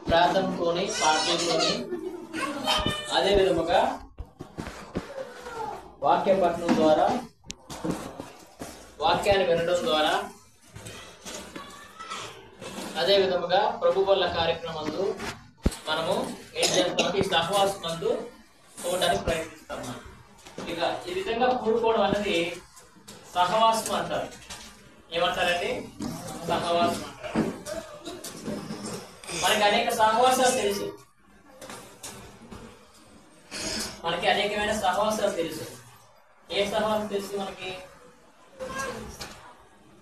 ప్రార్థనతోని పాటలతోని అదే విధముగా వాక్య పఠనం ద్వారా వాక్యాన్ని వినడం ద్వారా అదే విధముగా ప్రభు వల్ల కార్యక్రమంలో మనము ఏం చేస్తామంటే ఈ సహవాసం నందు పోవడానికి ప్రయత్నిస్తాము. ఇక ఈ విధంగా కూడుకోవడం అనేది సహవాసం అంటారు. ఏమంటారండి? సహవాసం అంటారు. మనకి అనేక సహవాసాలు తెలుసు, మనకి అనేకమైన సహవాసాలు తెలుసు. ఏ సహవాసం తెలుసు మనకి?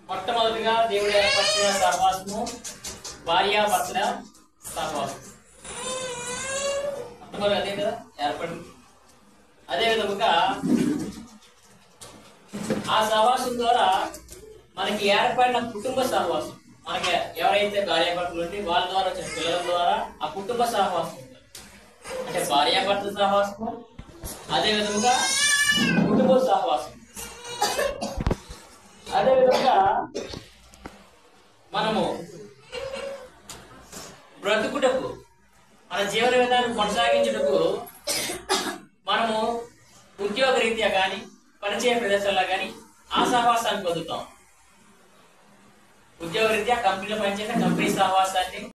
మొట్టమొదటిగా దేవుడు ఏర్పరిచిన సహవాసము భార్యాభర్తల సహవాసం. మొట్టమొదటి అదే కదా ఏర్పడింది. అదే విధముగా ఆ సహవాసం ద్వారా మనకి ఏర్పడిన కుటుంబ సహవాసం, మనకి ఎవరైతే భార్యాభర్తలు ఉంటే వాళ్ళ ద్వారా వచ్చిన పిల్లల ద్వారా ఆ కుటుంబ సహవాసం అంటే భార్యాభర్తల సహవాసము, అదే విధముగా కుటుంబ సహవాసం. అదే విధంగా మనము బ్రతుకుటకు, మన జీవన విధానం కొనసాగించుటకు మనము ఉద్యోగ రీత్యా కానీ పరిచయ ప్రదేశాల్లో కానీ ఆ సహవాసాన్ని పొందుతాం. ఉద్యోగ రీత్యా కంపెనీలో పనిచేసే కంపెనీ సహవాసాన్ని